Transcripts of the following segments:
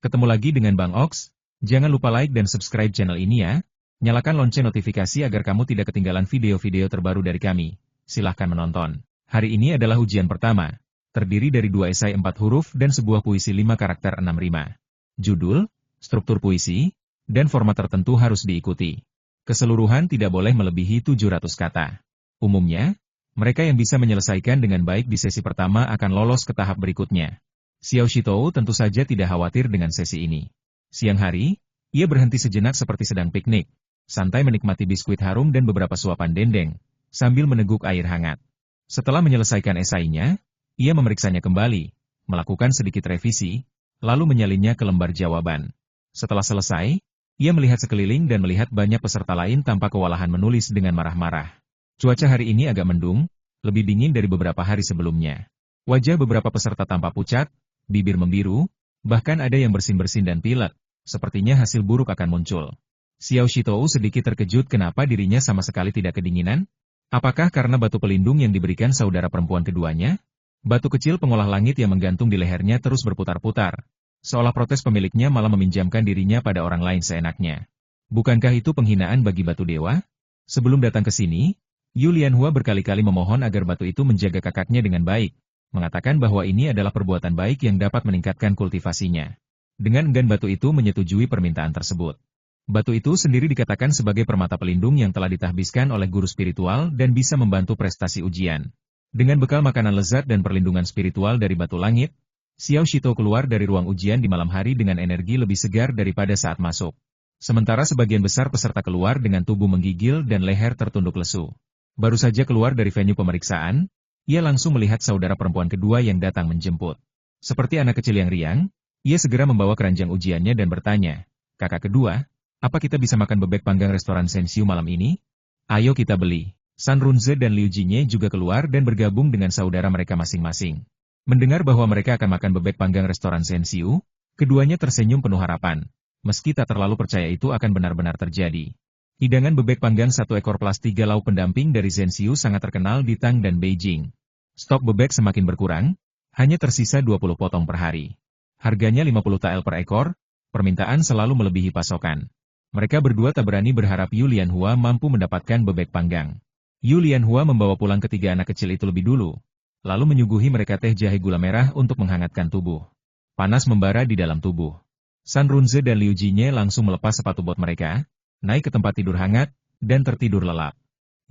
Ketemu lagi dengan Bang Ox. Jangan lupa like dan subscribe channel ini ya. Nyalakan lonceng notifikasi agar kamu tidak ketinggalan video-video terbaru dari kami. Silahkan menonton. Hari ini adalah ujian pertama. Terdiri dari 2 esai 4 huruf dan sebuah puisi 5 karakter 6 rima. Judul, struktur puisi, dan format tertentu harus diikuti. Keseluruhan tidak boleh melebihi 700 kata. Umumnya, mereka yang bisa menyelesaikan dengan baik di sesi pertama akan lolos ke tahap berikutnya. Xiao Shitou tentu saja tidak khawatir dengan sesi ini. Siang hari, ia berhenti sejenak seperti sedang piknik, santai menikmati biskuit harum dan beberapa suapan dendeng, sambil meneguk air hangat. Setelah menyelesaikan esainya, ia memeriksanya kembali, melakukan sedikit revisi, lalu menyalinnya ke lembar jawaban. Setelah selesai, ia melihat sekeliling dan melihat banyak peserta lain tanpa kewalahan menulis dengan marah-marah. Cuaca hari ini agak mendung, lebih dingin dari beberapa hari sebelumnya. Wajah beberapa peserta tampak pucat, bibir membiru, bahkan ada yang bersin-bersin dan pilek, sepertinya hasil buruk akan muncul. Xiao Shitou sedikit terkejut kenapa dirinya sama sekali tidak kedinginan? Apakah karena batu pelindung yang diberikan saudara perempuan keduanya? Batu kecil pengolah langit yang menggantung di lehernya terus berputar-putar, seolah protes pemiliknya malah meminjamkan dirinya pada orang lain seenaknya. Bukankah itu penghinaan bagi batu dewa? Sebelum datang ke sini, Yu Lianhua berkali-kali memohon agar batu itu menjaga kakaknya dengan baik, mengatakan bahwa ini adalah perbuatan baik yang dapat meningkatkan kultivasinya. Dengan enggan batu itu menyetujui permintaan tersebut. Batu itu sendiri dikatakan sebagai permata pelindung yang telah ditahbiskan oleh guru spiritual dan bisa membantu prestasi ujian. Dengan bekal makanan lezat dan perlindungan spiritual dari batu langit, Xiao Shitou keluar dari ruang ujian di malam hari dengan energi lebih segar daripada saat masuk. Sementara sebagian besar peserta keluar dengan tubuh menggigil dan leher tertunduk lesu. Baru saja keluar dari venue pemeriksaan, ia langsung melihat saudara perempuan kedua yang datang menjemput. Seperti anak kecil yang riang, ia segera membawa keranjang ujiannya dan bertanya, "Kakak kedua, apa kita bisa makan bebek panggang restoran Sensiu malam ini? Ayo kita beli." San Runze dan Liu Jinye juga keluar dan bergabung dengan saudara mereka masing-masing. Mendengar bahwa mereka akan makan bebek panggang restoran Sensiu, keduanya tersenyum penuh harapan, meski tak terlalu percaya itu akan benar-benar terjadi. Hidangan bebek panggang 1 ekor plus 3 lauk pendamping dari Sensiu sangat terkenal di Tang dan Beijing. Stok bebek semakin berkurang, hanya tersisa 20 potong per hari. Harganya 50 tael per ekor, permintaan selalu melebihi pasokan. Mereka berdua tak berani berharap Yu Lianhua mampu mendapatkan bebek panggang. Yu Lianhua membawa pulang ketiga anak kecil itu lebih dulu, lalu menyuguhi mereka teh jahe gula merah untuk menghangatkan tubuh. Panas membara di dalam tubuh. San Runze dan Liu Jinye langsung melepas sepatu bot mereka, naik ke tempat tidur hangat, dan tertidur lelap.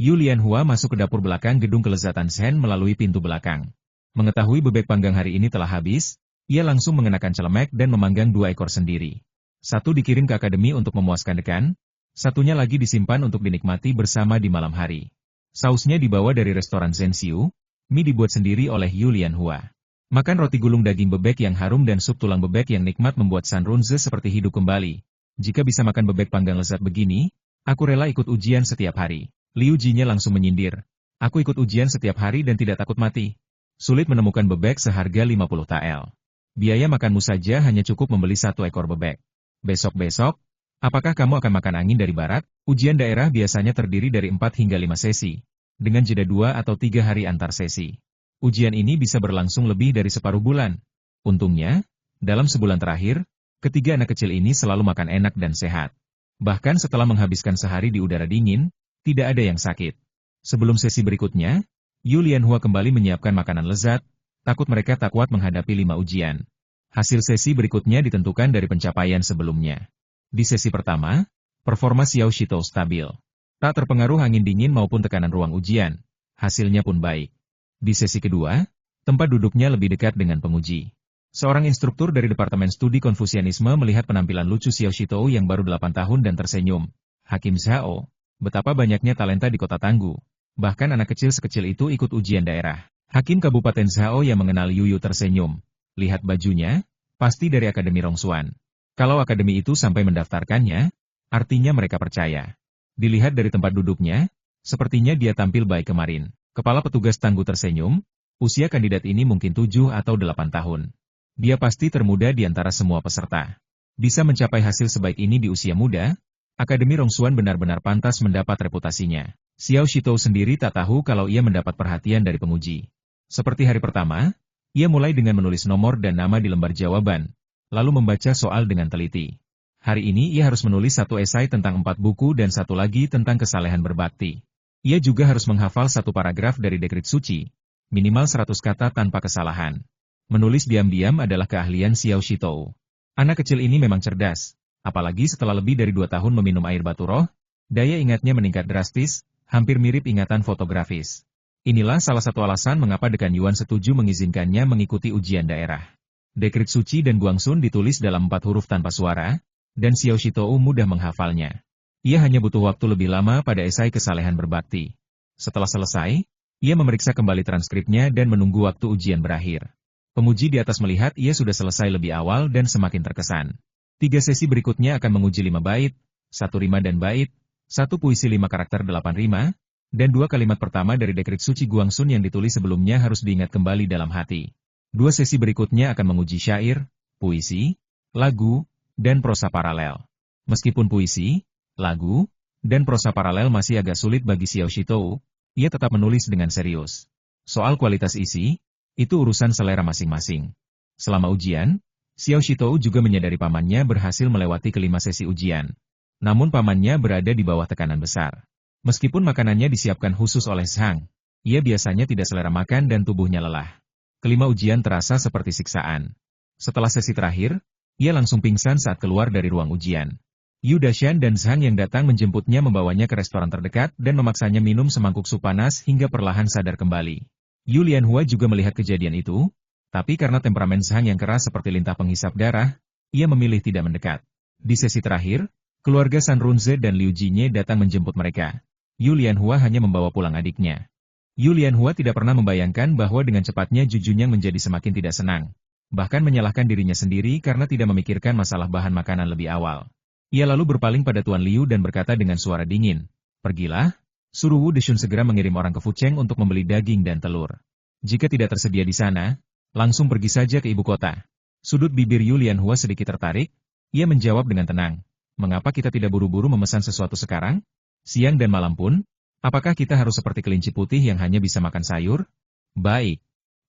Yu Lianhua masuk ke dapur belakang gedung kelezatan Shen melalui pintu belakang. Mengetahui bebek panggang hari ini telah habis, ia langsung mengenakan celemek dan memanggang 2 ekor sendiri. Satu dikirim ke akademi untuk memuaskan dekan, satunya lagi disimpan untuk dinikmati bersama di malam hari. Sausnya dibawa dari restoran Sensiu, mie dibuat sendiri oleh Yu Lianhua. Makan roti gulung daging bebek yang harum dan sup tulang bebek yang nikmat membuat San Runze seperti hidup kembali. Jika bisa makan bebek panggang lezat begini, aku rela ikut ujian setiap hari. Liu Jinye langsung menyindir. Aku ikut ujian setiap hari dan tidak takut mati. Sulit menemukan bebek seharga 50 tael. Biaya makanmu saja hanya cukup membeli 1 ekor bebek. Besok-besok, apakah kamu akan makan angin dari barat? Ujian daerah biasanya terdiri dari 4 hingga 5 sesi, dengan jeda 2 atau 3 hari antar sesi. Ujian ini bisa berlangsung lebih dari separuh bulan. Untungnya, dalam sebulan terakhir, ketiga anak kecil ini selalu makan enak dan sehat. Bahkan setelah menghabiskan sehari di udara dingin, tidak ada yang sakit. Sebelum sesi berikutnya, Yu Lianhua kembali menyiapkan makanan lezat, takut mereka tak kuat menghadapi 5 ujian. Hasil sesi berikutnya ditentukan dari pencapaian sebelumnya. Di sesi pertama, performa Xiao Shitou stabil. Tak terpengaruh angin dingin maupun tekanan ruang ujian. Hasilnya pun baik. Di sesi kedua, tempat duduknya lebih dekat dengan penguji. Seorang instruktur dari Departemen Studi Konfusianisme melihat penampilan lucu Xiao Shitou yang baru 8 tahun dan tersenyum. Hakim Zhao, betapa banyaknya talenta di kota Tanggu. Bahkan anak kecil sekecil itu ikut ujian daerah. Hakim Kabupaten Zhao yang mengenal Yuyu tersenyum. Lihat bajunya, pasti dari Akademi Rongsuan. Kalau akademi itu sampai mendaftarkannya, artinya mereka percaya. Dilihat dari tempat duduknya, sepertinya dia tampil baik kemarin. Kepala petugas Tanggu tersenyum, usia kandidat ini mungkin 7 atau 8 tahun. Dia pasti termuda di antara semua peserta. Bisa mencapai hasil sebaik ini di usia muda, Akademi Rongsuan benar-benar pantas mendapat reputasinya. Xiao Shitou sendiri tak tahu kalau ia mendapat perhatian dari penguji. Seperti hari pertama, ia mulai dengan menulis nomor dan nama di lembar jawaban, lalu membaca soal dengan teliti. Hari ini ia harus menulis satu esai tentang 4 buku dan satu lagi tentang kesalehan berbakti. Ia juga harus menghafal satu paragraf dari dekrit suci, minimal 100 kata tanpa kesalahan. Menulis diam-diam adalah keahlian Xiao Shitou. Anak kecil ini memang cerdas, apalagi setelah lebih dari 2 tahun meminum air batu roh, daya ingatnya meningkat drastis, hampir mirip ingatan fotografis. Inilah salah satu alasan mengapa Dekan Yuan setuju mengizinkannya mengikuti ujian daerah. Dekrit suci dan Guangsun ditulis dalam 4 huruf tanpa suara, dan Xiao Shitou mudah menghafalnya. Ia hanya butuh waktu lebih lama pada esai kesalehan berbakti. Setelah selesai, ia memeriksa kembali transkripnya dan menunggu waktu ujian berakhir. Pemuji di atas melihat ia sudah selesai lebih awal dan semakin terkesan. 3 sesi berikutnya akan menguji 5 bait, 1 rima dan bait, 1 puisi 5 karakter 8 rima, dan 2 kalimat pertama dari dekrit suci Guangsun yang ditulis sebelumnya harus diingat kembali dalam hati. 2 sesi berikutnya akan menguji syair, puisi, lagu, dan prosa paralel. Meskipun puisi, lagu, dan prosa paralel masih agak sulit bagi Xiao Shitou, ia tetap menulis dengan serius. Soal kualitas isi, itu urusan selera masing-masing. Selama ujian, Xiao Shitou juga menyadari pamannya berhasil melewati kelima sesi ujian. Namun pamannya berada di bawah tekanan besar. Meskipun makanannya disiapkan khusus oleh Zhang, ia biasanya tidak selera makan dan tubuhnya lelah. Kelima ujian terasa seperti siksaan. Setelah sesi terakhir, ia langsung pingsan saat keluar dari ruang ujian. Yu Dashan dan Zhang yang datang menjemputnya membawanya ke restoran terdekat dan memaksanya minum semangkuk sup panas hingga perlahan sadar kembali. Yu Lianhua juga melihat kejadian itu, tapi karena temperamen Zhang yang keras seperti lintah penghisap darah, ia memilih tidak mendekat. Di sesi terakhir, keluarga San Runze dan Liu Jinye datang menjemput mereka. Yu Lianhua hanya membawa pulang adiknya. Yu Lianhua tidak pernah membayangkan bahwa dengan cepatnya Jujunyang menjadi semakin tidak senang. Bahkan menyalahkan dirinya sendiri karena tidak memikirkan masalah bahan makanan lebih awal. Ia lalu berpaling pada Tuan Liu dan berkata dengan suara dingin, "Pergilah, suruh Wu Deshun segera mengirim orang ke Fucheng untuk membeli daging dan telur. Jika tidak tersedia di sana, langsung pergi saja ke ibu kota." Sudut bibir Yu Lianhua sedikit tertarik, ia menjawab dengan tenang, "Mengapa kita tidak buru-buru memesan sesuatu sekarang? Siang dan malam pun, apakah kita harus seperti kelinci putih yang hanya bisa makan sayur? Baik.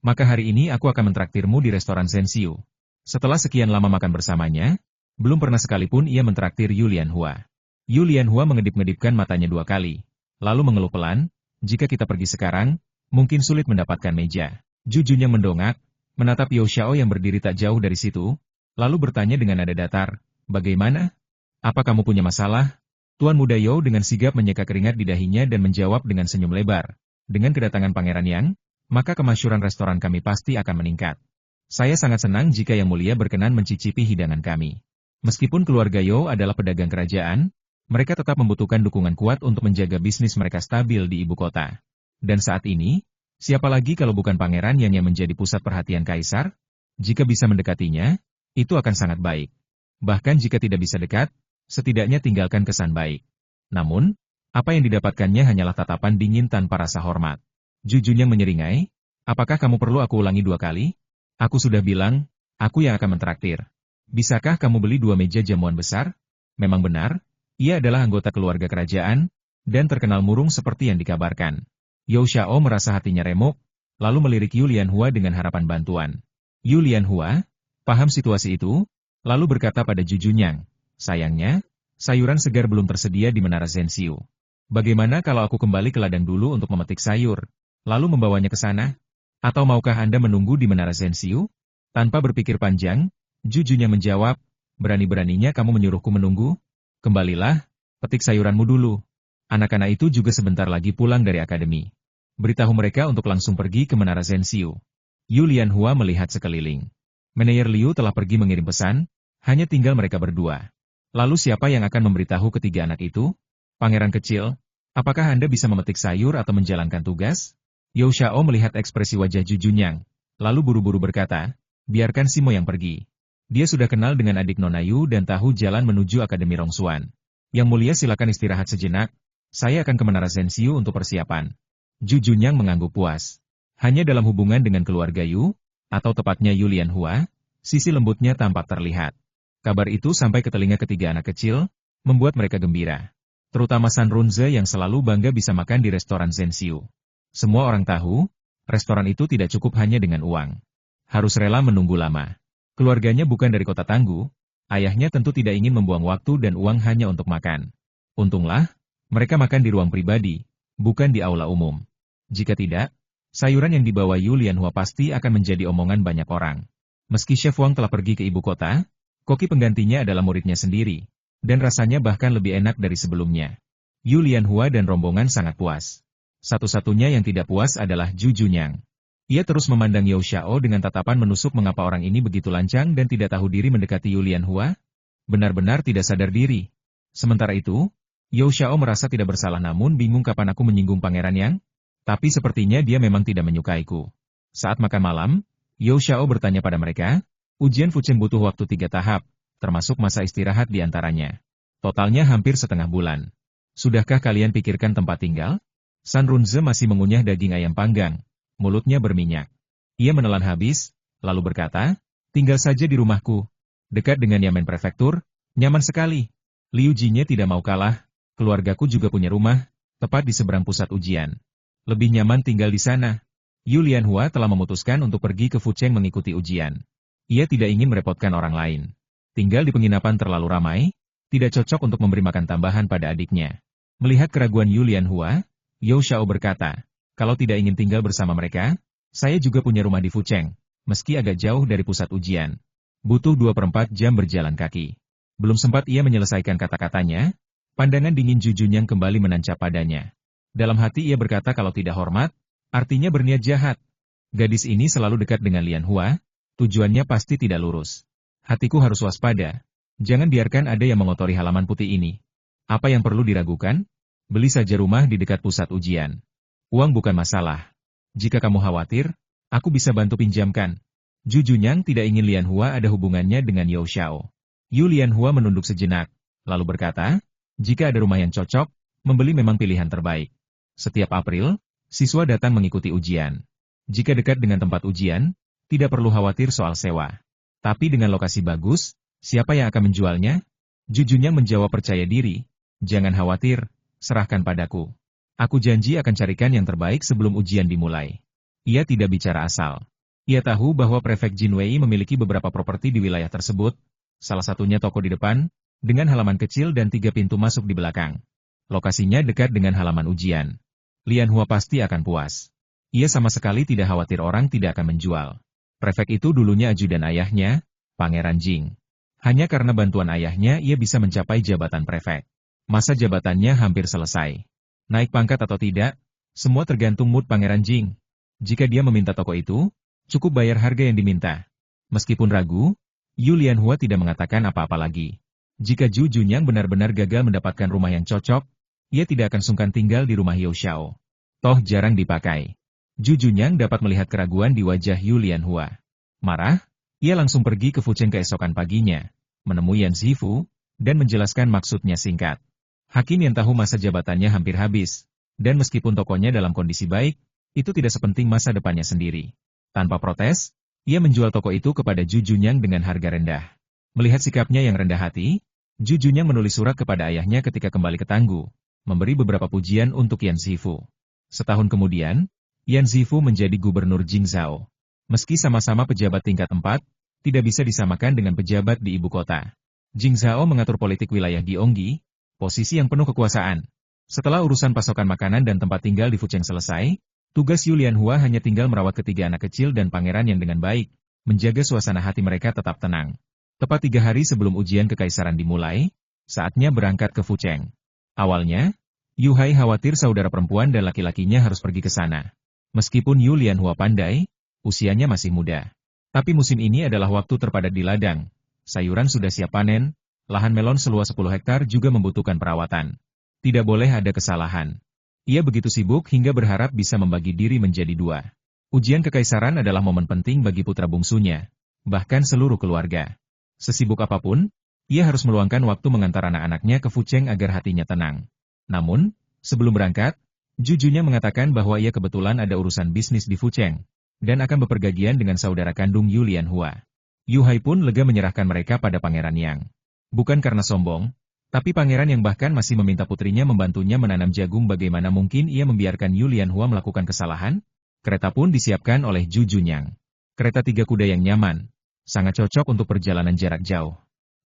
Maka hari ini aku akan mentraktirmu di restoran Zhenxiu." Setelah sekian lama makan bersamanya, belum pernah sekalipun ia mentraktir Yu Lianhua. Yu Lianhua mengedip-ngedipkan matanya 2 kali, lalu mengeluh pelan, "Jika kita pergi sekarang, mungkin sulit mendapatkan meja." Jujunyang mendongak, menatap Yao Xiao yang berdiri tak jauh dari situ, lalu bertanya dengan nada datar, "Bagaimana? Apa kamu punya masalah?" Tuan Muda Yao dengan sigap menyeka keringat di dahinya dan menjawab dengan senyum lebar. "Dengan kedatangan Pangeran Yang, maka kemasyhuran restoran kami pasti akan meningkat. Saya sangat senang jika Yang Mulia berkenan mencicipi hidangan kami." Meskipun keluarga Yao adalah pedagang kerajaan, mereka tetap membutuhkan dukungan kuat untuk menjaga bisnis mereka stabil di ibu kota. Dan saat ini, siapa lagi kalau bukan Pangeran yang menjadi pusat perhatian Kaisar? Jika bisa mendekatinya, itu akan sangat baik. Bahkan jika tidak bisa dekat, setidaknya tinggalkan kesan baik. Namun, apa yang didapatkannya hanyalah tatapan dingin tanpa rasa hormat. Jujunyang menyeringai, "Apakah kamu perlu aku ulangi 2 kali? Aku sudah bilang, aku yang akan mentraktir. Bisakah kamu beli 2 meja jamuan besar?" Memang benar, ia adalah anggota keluarga kerajaan, dan terkenal murung seperti yang dikabarkan. Yao Xiao merasa hatinya remuk, lalu melirik Yu Lianhua dengan harapan bantuan. Yu Lianhua paham situasi itu, lalu berkata pada Jujunyang, "Sayangnya, sayuran segar belum tersedia di Menara Zhenxiu. Bagaimana kalau aku kembali ke ladang dulu untuk memetik sayur, lalu membawanya ke sana? Atau maukah Anda menunggu di Menara Zhenxiu?" Tanpa berpikir panjang, Jujunyang menjawab, "Berani-beraninya kamu menyuruhku menunggu? Kembalilah, petik sayuranmu dulu. Anak-anak itu juga sebentar lagi pulang dari akademi. Beritahu mereka untuk langsung pergi ke Menara Zhenxiu." Yu Lianhua melihat sekeliling. Manajer Liu telah pergi mengirim pesan, hanya tinggal mereka berdua. Lalu siapa yang akan memberitahu ketiga anak itu? "Pangeran kecil, apakah Anda bisa memetik sayur atau menjalankan tugas?" Yao Xiao melihat ekspresi wajah Jujunyang, lalu buru-buru berkata, "Biarkan Simo yang pergi. Dia sudah kenal dengan adik Nona Yu dan tahu jalan menuju Akademi Rongsuan. Yang Mulia silakan istirahat sejenak, saya akan ke Menara Zhenxiu untuk persiapan." Jujunyang mengangguk puas. Hanya dalam hubungan dengan keluarga Yu, atau tepatnya Yu Lianhua, sisi lembutnya tampak terlihat. Kabar itu sampai ke telinga ketiga anak kecil, membuat mereka gembira. Terutama San Runze yang selalu bangga bisa makan di restoran Zhenxiu. Semua orang tahu, restoran itu tidak cukup hanya dengan uang. Harus rela menunggu lama. Keluarganya bukan dari kota Tanggu, ayahnya tentu tidak ingin membuang waktu dan uang hanya untuk makan. Untunglah, mereka makan di ruang pribadi, bukan di aula umum. Jika tidak, sayuran yang dibawa Yu Lianhua pasti akan menjadi omongan banyak orang. Meski Chef Wang telah pergi ke ibu kota, koki penggantinya adalah muridnya sendiri, dan rasanya bahkan lebih enak dari sebelumnya. Yu Lianhua dan rombongan sangat puas. Satu-satunya yang tidak puas adalah Zhu Junyang. Ia terus memandang Yao Xiao dengan tatapan menusuk mengapa orang ini begitu lancang dan tidak tahu diri mendekati Yu Lianhua. Benar-benar tidak sadar diri. Sementara itu, Yao Xiao merasa tidak bersalah namun bingung kapan aku menyinggung Pangeran Yang. Tapi sepertinya dia memang tidak menyukaiku. Saat makan malam, Yao Xiao bertanya pada mereka, ujian Fucheng butuh waktu 3 tahap, termasuk masa istirahat di antaranya. Totalnya hampir setengah bulan. Sudahkah kalian pikirkan tempat tinggal? San Runze masih mengunyah daging ayam panggang. Mulutnya berminyak. Ia menelan habis, lalu berkata, tinggal saja di rumahku. Dekat dengan Yamen Prefektur, nyaman sekali. Liu Jinye tidak mau kalah, keluargaku juga punya rumah, tepat di seberang pusat ujian. Lebih nyaman tinggal di sana. Yu Lianhua telah memutuskan untuk pergi ke Fucheng mengikuti ujian. Ia tidak ingin merepotkan orang lain. Tinggal di penginapan terlalu ramai, tidak cocok untuk memberi makan tambahan pada adiknya. Melihat keraguan Yu Lianhua, Yao Xiao berkata, kalau tidak ingin tinggal bersama mereka, saya juga punya rumah di Fucheng, meski agak jauh dari pusat ujian. Butuh 2/4 jam berjalan kaki. Belum sempat ia menyelesaikan kata-katanya, pandangan dingin Zhu Junyang kembali menancap padanya. Dalam hati ia berkata kalau tidak hormat, artinya berniat jahat. Gadis ini selalu dekat dengan Lianhua, tujuannya pasti tidak lurus. Hatiku harus waspada. Jangan biarkan ada yang mengotori halaman putih ini. Apa yang perlu diragukan? Beli saja rumah di dekat pusat ujian. Uang bukan masalah. Jika kamu khawatir, aku bisa bantu pinjamkan. Zhu Junyang tidak ingin Lianhua ada hubungannya dengan Yao Xiao. Yu Lianhua menunduk sejenak, lalu berkata, jika ada rumah yang cocok, membeli memang pilihan terbaik. Setiap April, siswa datang mengikuti ujian. Jika dekat dengan tempat ujian, tidak perlu khawatir soal sewa. Tapi dengan lokasi bagus, siapa yang akan menjualnya? Zhu Junyang menjawab percaya diri, jangan khawatir, serahkan padaku. Aku janji akan carikan yang terbaik sebelum ujian dimulai. Ia tidak bicara asal. Ia tahu bahwa Prefek Jinwei memiliki beberapa properti di wilayah tersebut, salah satunya toko di depan, dengan halaman kecil dan 3 pintu masuk di belakang. Lokasinya dekat dengan halaman ujian. Lianhua pasti akan puas. Ia sama sekali tidak khawatir orang tidak akan menjual. Prefek itu dulunya ajudan ayahnya, Pangeran Jing. Hanya karena bantuan ayahnya ia bisa mencapai jabatan prefek. Masa jabatannya hampir selesai. Naik pangkat atau tidak, semua tergantung mood Pangeran Jing. Jika dia meminta toko itu, cukup bayar harga yang diminta. Meskipun ragu, Yu Lianhua tidak mengatakan apa-apa lagi. Jika Zhu Junyang benar-benar gagal mendapatkan rumah yang cocok, ia tidak akan sungkan tinggal di rumah Yao Xiao. Toh jarang dipakai. Zhu Junyang dapat melihat keraguan di wajah Yu Lianhua. Marah, ia langsung pergi ke Fucheng keesokan paginya, menemui Yan Zifu, dan menjelaskan maksudnya singkat. Hakim yang tahu masa jabatannya hampir habis, dan meskipun tokonya dalam kondisi baik, itu tidak sepenting masa depannya sendiri. Tanpa protes, ia menjual toko itu kepada Zhu Junyang dengan harga rendah. Melihat sikapnya yang rendah hati, Zhu Junyang menulis surat kepada ayahnya ketika kembali ke Tanggu, memberi beberapa pujian untuk Yan Zifu. Setahun kemudian, Yan Zifu menjadi gubernur Jingzhou. Meski sama-sama pejabat tingkat 4, tidak bisa disamakan dengan pejabat di ibu kota. Jingzhou mengatur politik wilayah Gyeonggi, posisi yang penuh kekuasaan. Setelah urusan pasokan makanan dan tempat tinggal di Fucheng selesai, tugas Yu Lianhua hanya tinggal merawat ketiga anak kecil dan pangeran yang dengan baik, menjaga suasana hati mereka tetap tenang. Tepat 3 hari sebelum ujian kekaisaran dimulai, saatnya berangkat ke Fucheng. Awalnya, Yu Hai khawatir saudara perempuan dan laki-lakinya harus pergi ke sana. Meskipun Yu Lianhua pandai, usianya masih muda. Tapi musim ini adalah waktu terpadat di ladang. Sayuran sudah siap panen, lahan melon seluas 10 hektar juga membutuhkan perawatan. Tidak boleh ada kesalahan. Ia begitu sibuk hingga berharap bisa membagi diri menjadi 2. Ujian kekaisaran adalah momen penting bagi putra bungsunya, bahkan seluruh keluarga. Sesibuk apapun, ia harus meluangkan waktu mengantar anak-anaknya ke Fucheng agar hatinya tenang. Namun, sebelum berangkat, Zhu Junyang mengatakan bahwa ia kebetulan ada urusan bisnis di Fucheng, dan akan bepergian dengan saudara kandung Yu Lianhua. Yu Hai pun lega menyerahkan mereka pada Pangeran Yang. Bukan karena sombong, tapi pangeran yang bahkan masih meminta putrinya membantunya menanam jagung. Bagaimana mungkin ia membiarkan Yu Lianhua melakukan kesalahan? Kereta pun disiapkan oleh Zhu Junyang. Kereta 3 kuda yang nyaman, Sangat cocok untuk perjalanan jarak jauh.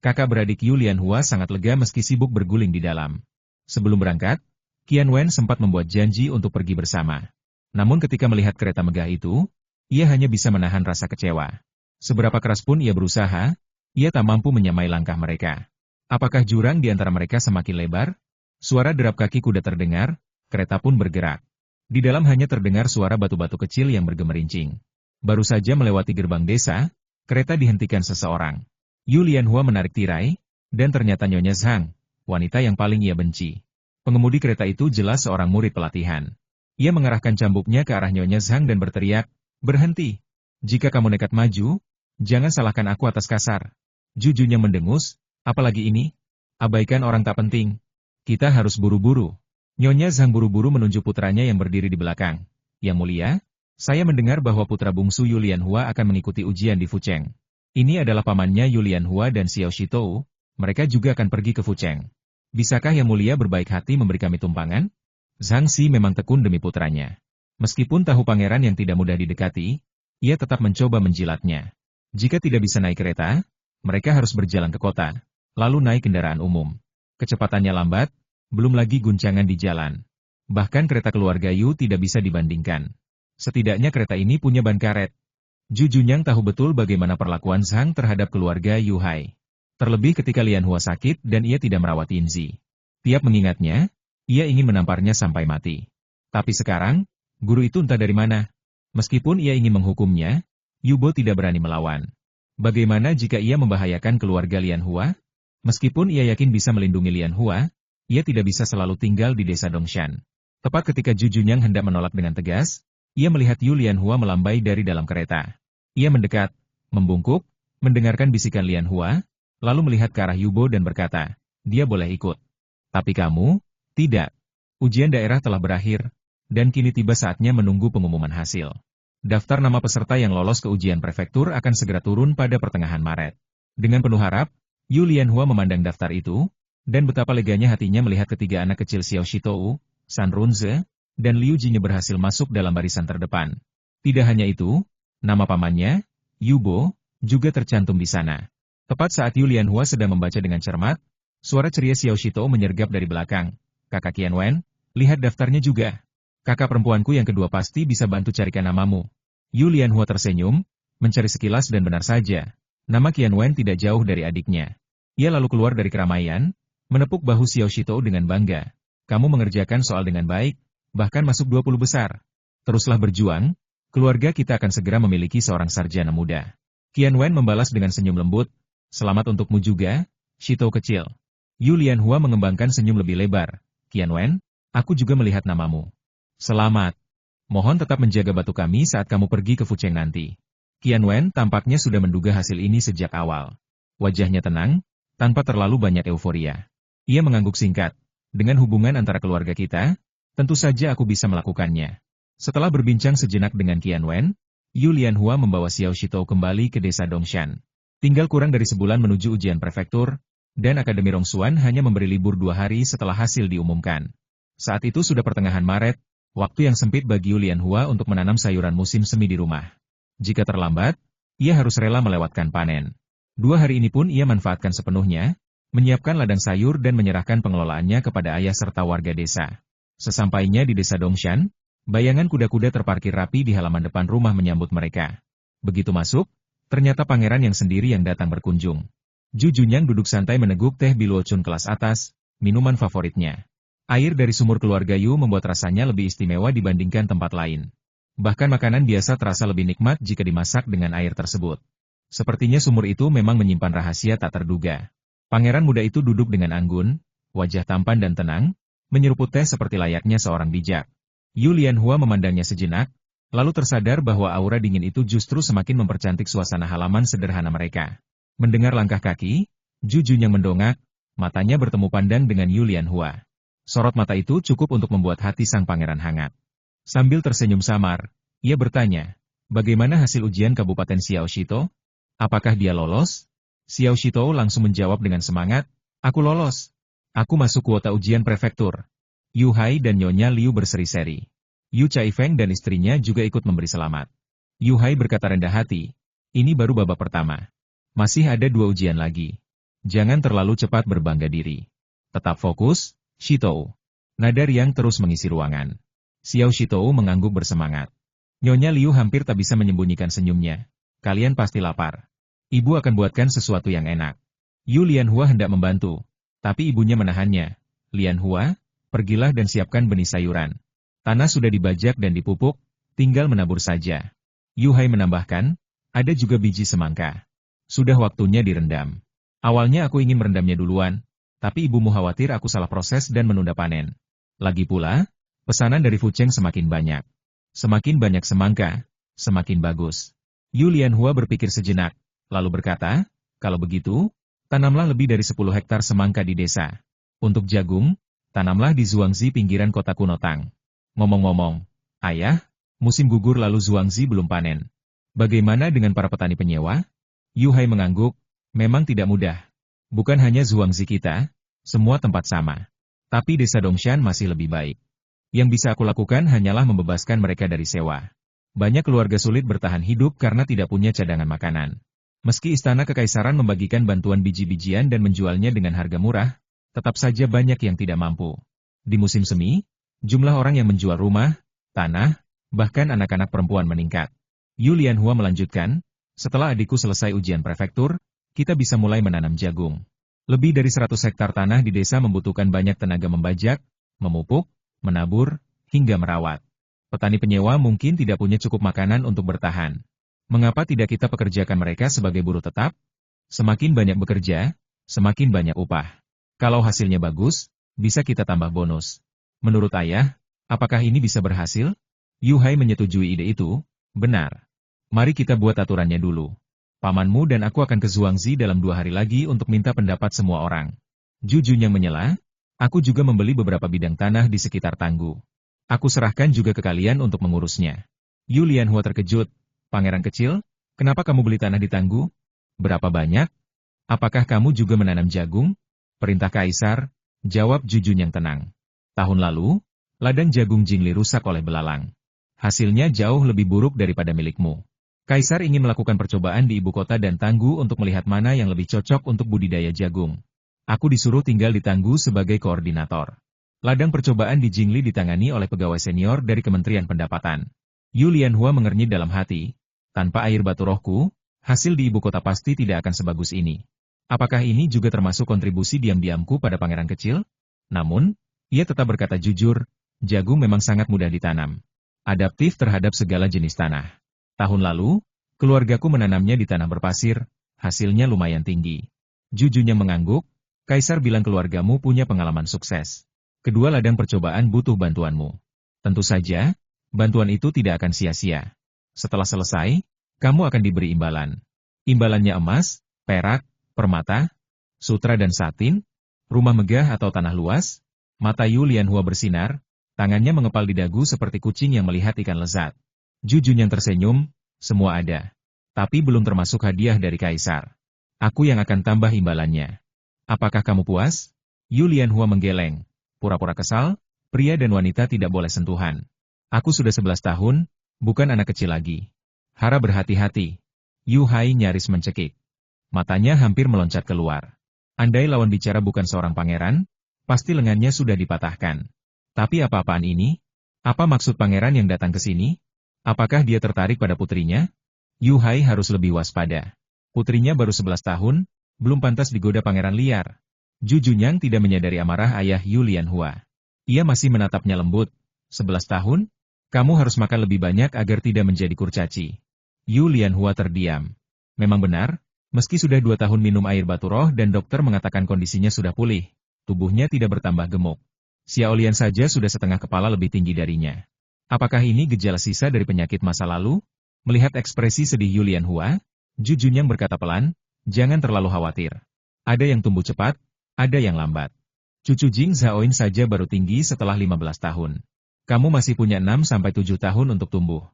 Kakak beradik Yu Lianhua sangat lega meski sibuk berguling di dalam. Sebelum berangkat, Qian Wen sempat membuat janji untuk pergi bersama. Namun ketika melihat kereta megah itu, ia hanya bisa menahan rasa kecewa. Seberapa keras pun ia berusaha, ia tak mampu menyamai langkah mereka. Apakah jurang di antara mereka semakin lebar? Suara derap kaki kuda terdengar, kereta pun bergerak. Di dalam hanya terdengar suara batu-batu kecil yang bergemerincing. Baru saja melewati gerbang desa, kereta dihentikan seseorang. Yu Lianhua menarik tirai, dan ternyata Nyonya Zhang, wanita yang paling ia benci. Pengemudi kereta itu jelas seorang murid pelatihan. Ia mengarahkan cambuknya ke arah Nyonya Zhang dan berteriak, "Berhenti! Jika kamu nekat maju, jangan salahkan aku atas kasar." Jujunya mendengus, "Apalagi ini? Abaikan orang tak penting. Kita harus buru-buru." Nyonya Zhang buru-buru menunjuk putranya yang berdiri di belakang. "Yang mulia, saya mendengar bahwa putra bungsu Yu Lianhua akan mengikuti ujian di Fucheng. Ini adalah pamannya Yu Lianhua dan Xiao Shitou, mereka juga akan pergi ke Fucheng. Bisakah Yang Mulia berbaik hati memberi kami tumpangan?" Zhang Xi memang tekun demi putranya. Meskipun tahu pangeran yang tidak mudah didekati, ia tetap mencoba menjilatnya. Jika tidak bisa naik kereta, mereka harus berjalan ke kota, lalu naik kendaraan umum. Kecepatannya lambat, belum lagi guncangan di jalan. Bahkan kereta keluarga Yu tidak bisa dibandingkan. Setidaknya kereta ini punya ban karet. Ju Junyang tahu betul bagaimana perlakuan Zhang terhadap keluarga Yu Hai. Terlebih ketika Lianhua sakit dan ia tidak merawat Yinzi. Tiap mengingatnya, ia ingin menamparnya sampai mati. Tapi sekarang, guru itu entah dari mana. Meskipun ia ingin menghukumnya, Yubo tidak berani melawan. Bagaimana jika ia membahayakan keluarga Lianhua? Meskipun ia yakin bisa melindungi Lianhua, ia tidak bisa selalu tinggal di desa Dongshan. Tepat ketika Ju Junyang hendak menolak dengan tegas, ia melihat Yu Lianhua melambai dari dalam kereta. Ia mendekat, membungkuk, mendengarkan bisikan Lianhua, lalu melihat ke arah Yubo dan berkata, "Dia boleh ikut. Tapi kamu, tidak. Ujian daerah telah berakhir, dan kini tiba saatnya menunggu pengumuman hasil. Daftar nama peserta yang lolos ke ujian prefektur akan segera turun pada pertengahan Maret." Dengan penuh harap, Yu Lianhua memandang daftar itu, dan betapa leganya hatinya melihat ketiga anak kecil Xiao Shitou, San Runze, dan Liu Jinye berhasil masuk dalam barisan terdepan. Tidak hanya itu, nama pamannya, Yubo, juga tercantum di sana. Tepat saat Yu Lianhua sedang membaca dengan cermat, suara ceria Xiao Shitou menyergap dari belakang. "Kakak Qian Wen, lihat daftarnya juga. Kakak perempuanku yang kedua pasti bisa bantu carikan namamu." Yu Lianhua tersenyum, mencari sekilas dan benar saja. Nama Qian Wen tidak jauh dari adiknya. Ia lalu keluar dari keramaian, menepuk bahu Xiao Shitou dengan bangga. "Kamu mengerjakan soal dengan baik, bahkan masuk 20 besar. Teruslah berjuang, keluarga kita akan segera memiliki seorang sarjana muda." Qian Wen membalas dengan senyum lembut, "Selamat untukmu juga, Shitou kecil." Yu Lianhua mengembangkan senyum lebih lebar. "Qian Wen, aku juga melihat namamu. Selamat. Mohon tetap menjaga batu kami saat kamu pergi ke Fucheng nanti." Qian Wen tampaknya sudah menduga hasil ini sejak awal. Wajahnya tenang, tanpa terlalu banyak euforia. Ia mengangguk singkat. "Dengan hubungan antara keluarga kita, tentu saja aku bisa melakukannya." Setelah berbincang sejenak dengan Qian Wen, Yu Lianhua membawa Xiao Shitou kembali ke desa Dongshan. Tinggal kurang dari sebulan menuju ujian prefektur, dan Akademi Rongsuan hanya memberi libur 2 hari setelah hasil diumumkan. Saat itu sudah pertengahan Maret, waktu yang sempit bagi Yu Lianhua untuk menanam sayuran musim semi di rumah. Jika terlambat, ia harus rela melewatkan panen. 2 hari ini pun ia manfaatkan sepenuhnya, menyiapkan ladang sayur dan menyerahkan pengelolaannya kepada ayah serta warga desa. Sesampainya di desa Dongshan, bayangan kuda-kuda terparkir rapi di halaman depan rumah menyambut mereka. Begitu masuk, ternyata pangeran yang sendiri yang datang berkunjung. Ju Junyang duduk santai meneguk teh Biluocun kelas atas, minuman favoritnya. Air dari sumur keluarga Yu membuat rasanya lebih istimewa dibandingkan tempat lain. Bahkan makanan biasa terasa lebih nikmat jika dimasak dengan air tersebut. Sepertinya sumur itu memang menyimpan rahasia tak terduga. Pangeran muda itu duduk dengan anggun, wajah tampan dan tenang, menyeruput teh seperti layaknya seorang bijak. Yu Lianhua memandangnya sejenak, lalu tersadar bahwa aura dingin itu justru semakin mempercantik suasana halaman sederhana mereka. Mendengar langkah kaki, Ju Junyang mendongak, matanya bertemu pandang dengan Yu Lianhua. Sorot mata itu cukup untuk membuat hati sang pangeran hangat. Sambil tersenyum samar, ia bertanya, "Bagaimana hasil ujian Kabupaten Xiao Shitou? Apakah dia lolos?" Xiao Shitou langsung menjawab dengan semangat, "Aku lolos. Aku masuk kuota ujian prefektur." Yu Hai dan Nyonya Liu berseri-seri. Yu Caifeng dan istrinya juga ikut memberi selamat. Yu Hai berkata rendah hati, Ini baru babak pertama. Masih ada 2 ujian lagi. Jangan terlalu cepat berbangga diri. Tetap fokus, Shitou. Nada riang terus mengisi ruangan. Xiao Shitou mengangguk bersemangat. Nyonya Liu hampir tak bisa menyembunyikan senyumnya. Kalian pasti lapar. Ibu akan buatkan sesuatu yang enak. Yu Lianhua hendak membantu, tapi ibunya menahannya. Lianhua, pergilah dan siapkan benih sayuran. Tanah sudah dibajak dan dipupuk, tinggal menabur saja. Yu Hai menambahkan, ada juga biji semangka. Sudah waktunya direndam. Awalnya aku ingin merendamnya duluan, tapi ibumu khawatir aku salah proses dan menunda panen. Lagi pula, pesanan dari Fu Cheng semakin banyak. Semakin banyak semangka, semakin bagus. Yu Lianhua berpikir sejenak, lalu berkata, kalau begitu, tanamlah lebih dari 10 hektar semangka di desa. Untuk jagung, tanamlah di Zhuangzi pinggiran kota kuno Tang. Ngomong-ngomong, ayah, musim gugur lalu Zhuangzi belum panen. Bagaimana dengan para petani penyewa? Yu Hai mengangguk, memang tidak mudah. Bukan hanya Zhuangzi kita, semua tempat sama. Tapi desa Dongshan masih lebih baik. Yang bisa aku lakukan hanyalah membebaskan mereka dari sewa. Banyak keluarga sulit bertahan hidup karena tidak punya cadangan makanan. Meski istana kekaisaran membagikan bantuan biji-bijian dan menjualnya dengan harga murah, tetap saja banyak yang tidak mampu. Di musim semi, jumlah orang yang menjual rumah, tanah, bahkan anak-anak perempuan meningkat. Yu Lianhua melanjutkan, setelah adikku selesai ujian prefektur, kita bisa mulai menanam jagung. Lebih dari 100 hektar tanah di desa membutuhkan banyak tenaga membajak, memupuk, menabur, hingga merawat. Petani penyewa mungkin tidak punya cukup makanan untuk bertahan. Mengapa tidak kita pekerjakan mereka sebagai buruh tetap? Semakin banyak bekerja, semakin banyak upah. Kalau hasilnya bagus, bisa kita tambah bonus. Menurut ayah, apakah ini bisa berhasil? Yu Hai menyetujui ide itu, benar. Mari kita buat aturannya dulu. Pamanmu dan aku akan ke Zhuangzi dalam 2 hari lagi untuk minta pendapat semua orang. Jujun yang menyela, aku juga membeli beberapa bidang tanah di sekitar Tanggu. Aku serahkan juga ke kalian untuk mengurusnya. Yu Lianhua terkejut. Pangeran kecil, kenapa kamu beli tanah di Tanggu? Berapa banyak? Apakah kamu juga menanam jagung? Perintah Kaisar, jawab Jujun yang tenang. Tahun lalu, ladang jagung Jingli rusak oleh belalang. Hasilnya jauh lebih buruk daripada milikmu. Kaisar ingin melakukan percobaan di ibu kota dan Tanggu untuk melihat mana yang lebih cocok untuk budidaya jagung. Aku disuruh tinggal di Tanggu sebagai koordinator. Ladang percobaan di Jingli ditangani oleh pegawai senior dari Kementerian Pendapatan. Yu Lianhua mengernyit dalam hati. Tanpa air batu rohku, hasil di ibu kota pasti tidak akan sebagus ini. Apakah ini juga termasuk kontribusi diam-diamku pada pangeran kecil? Namun, ia tetap berkata jujur, jagung memang sangat mudah ditanam. Adaptif terhadap segala jenis tanah. Tahun lalu, keluargaku menanamnya di tanah berpasir, hasilnya lumayan tinggi. Jujunnya mengangguk, Kaisar bilang keluargamu punya pengalaman sukses. Kedua ladang percobaan butuh bantuanmu. Tentu saja, bantuan itu tidak akan sia-sia. Setelah selesai, kamu akan diberi imbalan. Imbalannya emas, perak, permata, sutra dan satin, rumah megah atau tanah luas. Mata Yu Lianhua bersinar, tangannya mengepal di dagu seperti kucing yang melihat ikan lezat. Jujun yang tersenyum, semua ada. Tapi belum termasuk hadiah dari Kaisar. Aku yang akan tambah imbalannya. Apakah kamu puas? Yu Lianhua menggeleng. Pura-pura kesal, pria dan wanita tidak boleh sentuhan. Aku sudah 11 tahun, bukan anak kecil lagi. Harap berhati-hati. Yu Hai nyaris mencekik. Matanya hampir meloncat keluar. Andai lawan bicara bukan seorang pangeran, pasti lengannya sudah dipatahkan. Tapi apa-apaan ini? Apa maksud pangeran yang datang ke sini? Apakah dia tertarik pada putrinya? Yu Hai harus lebih waspada. Putrinya baru 11 tahun, belum pantas digoda pangeran liar. Jujunyang tidak menyadari amarah ayah Yu Lianhua. Ia masih menatapnya lembut. 11 tahun? Kamu harus makan lebih banyak agar tidak menjadi kurcaci. Yu Lianhua terdiam. Memang benar, meski sudah 2 tahun minum air batu roh dan dokter mengatakan kondisinya sudah pulih, tubuhnya tidak bertambah gemuk. Xiao Lian saja sudah setengah kepala lebih tinggi darinya. Apakah ini gejala sisa dari penyakit masa lalu? Melihat ekspresi sedih Yu Lianhua, Jujunyang berkata pelan, jangan terlalu khawatir. Ada yang tumbuh cepat, ada yang lambat. Cucu Jing Zhaoin saja baru tinggi setelah 15 tahun. Kamu masih punya 6-7 tahun untuk tumbuh.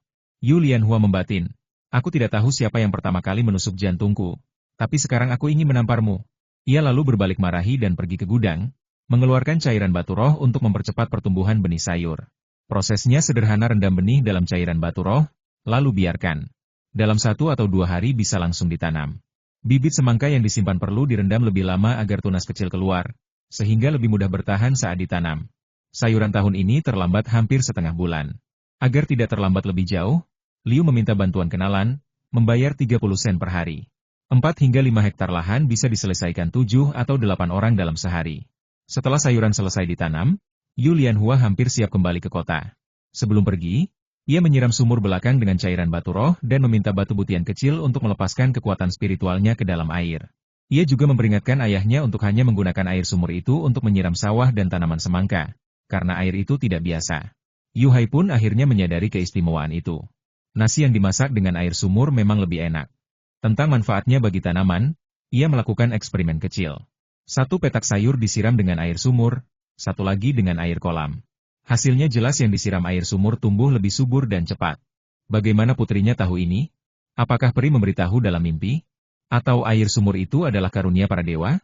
Yu Lianhua membatin. Aku tidak tahu siapa yang pertama kali menusuk jantungku, tapi sekarang aku ingin menamparmu. Ia lalu berbalik marahi dan pergi ke gudang, mengeluarkan cairan batu roh untuk mempercepat pertumbuhan benih sayur. Prosesnya sederhana, rendam benih dalam cairan batu roh, lalu biarkan. Dalam 1 atau 2 hari bisa langsung ditanam. Bibit semangka yang disimpan perlu direndam lebih lama agar tunas kecil keluar, sehingga lebih mudah bertahan saat ditanam. Sayuran tahun ini terlambat hampir setengah bulan. Agar tidak terlambat lebih jauh, Liu meminta bantuan kenalan, membayar 30 sen per hari. 4 hingga 5 hektar lahan bisa diselesaikan 7 atau 8 orang dalam sehari. Setelah sayuran selesai ditanam, Yu Lianhua hampir siap kembali ke kota. Sebelum pergi, ia menyiram sumur belakang dengan cairan batu roh dan meminta batu butian kecil untuk melepaskan kekuatan spiritualnya ke dalam air. Ia juga memperingatkan ayahnya untuk hanya menggunakan air sumur itu untuk menyiram sawah dan tanaman semangka, karena air itu tidak biasa. Yu Hai pun akhirnya menyadari keistimewaan itu. Nasi yang dimasak dengan air sumur memang lebih enak. Tentang manfaatnya bagi tanaman, ia melakukan eksperimen kecil. 1 petak sayur disiram dengan air sumur, 1 lagi dengan air kolam. Hasilnya jelas yang disiram air sumur tumbuh lebih subur dan cepat. Bagaimana putrinya tahu ini? Apakah peri memberitahu dalam mimpi? Atau air sumur itu adalah karunia para dewa?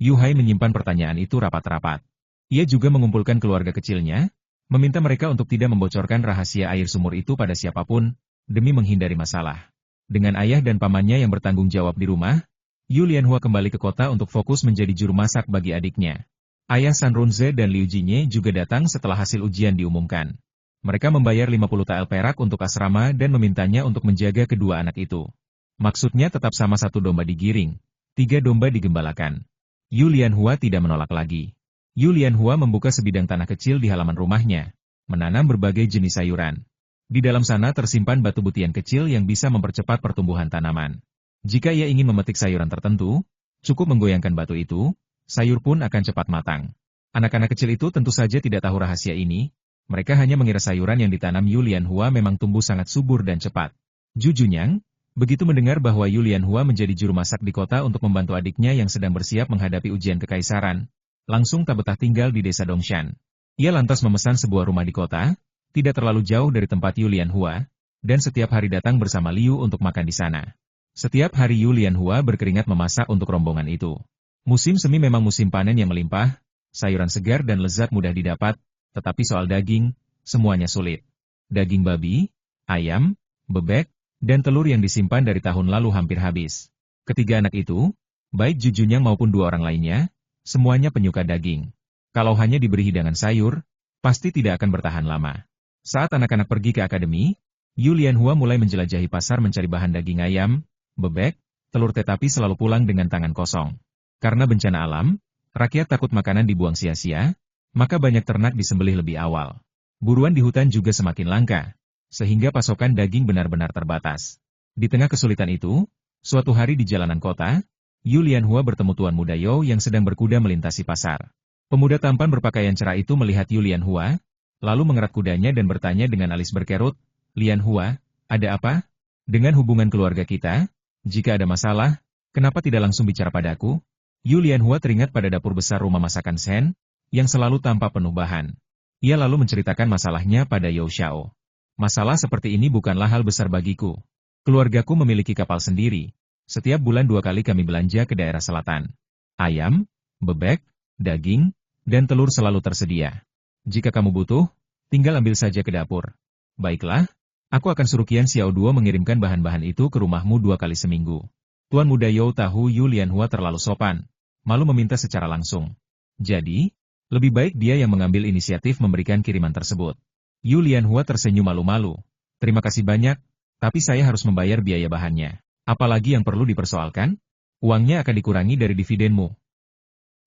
Yu Hai menyimpan pertanyaan itu rapat-rapat. Ia juga mengumpulkan keluarga kecilnya, meminta mereka untuk tidak membocorkan rahasia air sumur itu pada siapapun, demi menghindari masalah. Dengan ayah dan pamannya yang bertanggung jawab di rumah, Yu Lianhua kembali ke kota untuk fokus menjadi juru masak bagi adiknya. Ayah San Runze dan Liu Jinye juga datang setelah hasil ujian diumumkan. Mereka membayar 50 tael perak untuk asrama dan memintanya untuk menjaga kedua anak itu. Maksudnya tetap sama 1 domba digiring, 3 domba digembalakan. Yu Lianhua tidak menolak lagi. Yu Lianhua membuka sebidang tanah kecil di halaman rumahnya, menanam berbagai jenis sayuran. Di dalam sana tersimpan batu butian kecil yang bisa mempercepat pertumbuhan tanaman. Jika ia ingin memetik sayuran tertentu, cukup menggoyangkan batu itu, sayur pun akan cepat matang. Anak-anak kecil itu tentu saja tidak tahu rahasia ini, mereka hanya mengira sayuran yang ditanam Yu Lianhua memang tumbuh sangat subur dan cepat. Ju Junyang, begitu mendengar bahwa Yu Lianhua menjadi juru masak di kota untuk membantu adiknya yang sedang bersiap menghadapi ujian kekaisaran, langsung tak betah tinggal di desa Dongshan. Ia lantas memesan sebuah rumah di kota, tidak terlalu jauh dari tempat Yu Lianhua, dan setiap hari datang bersama Liu untuk makan di sana. Setiap hari Yu Lianhua berkeringat memasak untuk rombongan itu. Musim semi memang musim panen yang melimpah, sayuran segar dan lezat mudah didapat, tetapi soal daging, semuanya sulit. Daging babi, ayam, bebek, dan telur yang disimpan dari tahun lalu hampir habis. Ketiga anak itu, baik Ju Junyang maupun 2 orang lainnya, semuanya penyuka daging. Kalau hanya diberi hidangan sayur, pasti tidak akan bertahan lama. Saat anak-anak pergi ke akademi, Yu Lianhua mulai menjelajahi pasar mencari bahan daging ayam, bebek, telur tetapi selalu pulang dengan tangan kosong. Karena bencana alam, rakyat takut makanan dibuang sia-sia, maka banyak ternak disembelih lebih awal. Buruan di hutan juga semakin langka, sehingga pasokan daging benar-benar terbatas. Di tengah kesulitan itu, suatu hari di jalanan kota, Yu Lianhua bertemu Tuan Muda You yang sedang berkuda melintasi pasar. Pemuda tampan berpakaian cerah itu melihat Yu Lianhua, lalu mengerat kudanya dan bertanya dengan alis berkerut, "Lianhua, ada apa? Dengan hubungan keluarga kita? Jika ada masalah, kenapa tidak langsung bicara padaku?" Yu Lianhua teringat pada dapur besar rumah masakan Shen, yang selalu tampak penuh bahan. Ia lalu menceritakan masalahnya pada You Xiao. "Masalah seperti ini bukanlah hal besar bagiku. Keluargaku memiliki kapal sendiri. Setiap bulan 2 kali kami belanja ke daerah selatan. Ayam, bebek, daging, dan telur selalu tersedia. Jika kamu butuh, tinggal ambil saja ke dapur." "Baiklah, aku akan suruh Qian Xiao Duo mengirimkan bahan-bahan itu ke rumahmu 2 kali seminggu." Tuan Muda You tahu Yu Lianhua terlalu sopan, malu meminta secara langsung. Jadi, lebih baik dia yang mengambil inisiatif memberikan kiriman tersebut. Yu Lianhua tersenyum malu-malu. "Terima kasih banyak, tapi saya harus membayar biaya bahannya. Apalagi yang perlu dipersoalkan? Uangnya akan dikurangi dari dividenmu,"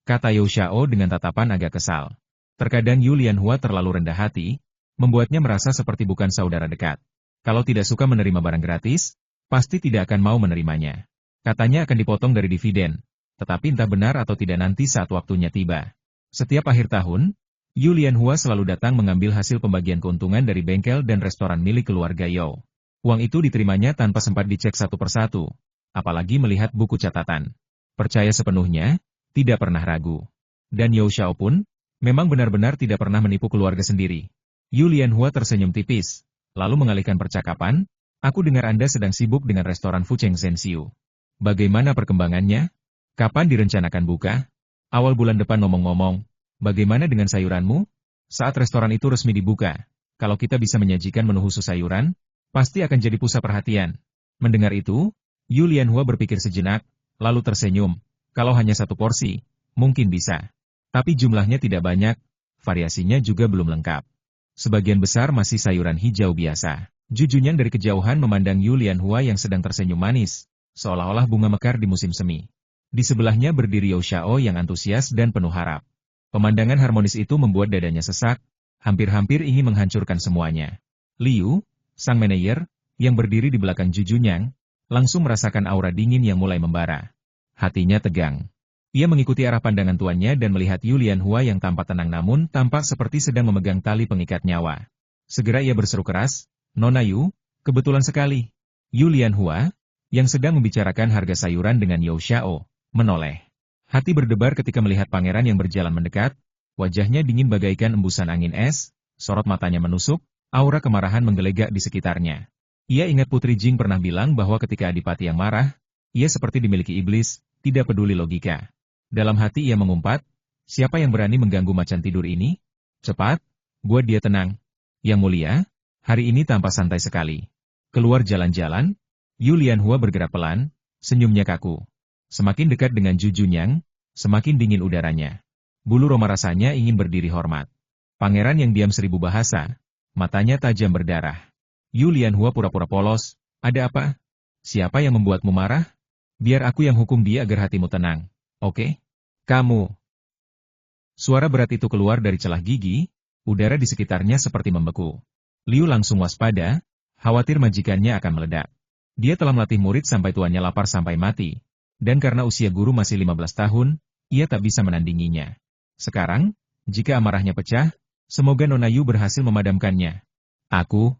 kata You Xiao dengan tatapan agak kesal. Terkadang Yu Lianhua terlalu rendah hati, membuatnya merasa seperti bukan saudara dekat. Kalau tidak suka menerima barang gratis, pasti tidak akan mau menerimanya. Katanya akan dipotong dari dividen, tetapi entah benar atau tidak nanti saat waktunya tiba. Setiap akhir tahun, Yu Lianhua selalu datang mengambil hasil pembagian keuntungan dari bengkel dan restoran milik keluarga You. Uang itu diterimanya tanpa sempat dicek satu persatu, apalagi melihat buku catatan. Percaya sepenuhnya, tidak pernah ragu. Dan You Xiao pun, memang benar-benar tidak pernah menipu keluarga sendiri. Yu Lianhua tersenyum tipis, lalu mengalihkan percakapan, "Aku dengar Anda sedang sibuk dengan restoran Fucheng Sensiu. Bagaimana perkembangannya? Kapan direncanakan buka? Awal bulan depan ngomong-ngomong, bagaimana dengan sayuranmu? Saat restoran itu resmi dibuka, kalau kita bisa menyajikan menu khusus sayuran, pasti akan jadi pusat perhatian." Mendengar itu, Yu Lianhua berpikir sejenak, lalu tersenyum. Kalau hanya satu porsi, mungkin bisa. Tapi jumlahnya tidak banyak, variasinya juga belum lengkap. Sebagian besar masih sayuran hijau biasa. Jujunyang dari kejauhan memandang Yu Lianhua yang sedang tersenyum manis, seolah-olah bunga mekar di musim semi. Di sebelahnya berdiri Yao Xiao yang antusias dan penuh harap. Pemandangan harmonis itu membuat dadanya sesak, hampir-hampir ingin menghancurkan semuanya. Liu, sang manajer, yang berdiri di belakang Jujunyang, langsung merasakan aura dingin yang mulai membara. Hatinya tegang. Ia mengikuti arah pandangan tuannya dan melihat Yu Lianhua yang tampak tenang namun tampak seperti sedang memegang tali pengikat nyawa. Segera ia berseru keras, "Nona Yu, kebetulan sekali." Yu Lianhua, yang sedang membicarakan harga sayuran dengan Yao Xiao, menoleh. Hati berdebar ketika melihat pangeran yang berjalan mendekat, wajahnya dingin bagaikan embusan angin es, sorot matanya menusuk, aura kemarahan menggelegak di sekitarnya. Ia ingat Putri Jing pernah bilang bahwa ketika adipati yang marah, ia seperti dimiliki iblis, tidak peduli logika. Dalam hati ia mengumpat, siapa yang berani mengganggu macan tidur ini? Cepat, buat dia tenang. Yang mulia, hari ini tampak santai sekali. Keluar jalan-jalan, Yu Lianhua bergerak pelan, senyumnya kaku. Semakin dekat dengan Jujunyang, semakin dingin udaranya. Bulu roma rasanya ingin berdiri hormat. Pangeran yang diam seribu bahasa, matanya tajam berdarah. Yu Lianhua pura-pura polos, ada apa? Siapa yang membuatmu marah? Biar aku yang hukum dia agar hatimu tenang, oke? Kamu. Suara berat itu keluar dari celah gigi, udara di sekitarnya seperti membeku. Liu langsung waspada, khawatir majikannya akan meledak. Dia telah melatih murid sampai tuannya lapar sampai mati, dan karena usia guru masih 15 tahun, ia tak bisa menandinginya. Sekarang, jika amarahnya pecah, semoga Nona Yu berhasil memadamkannya. Aku,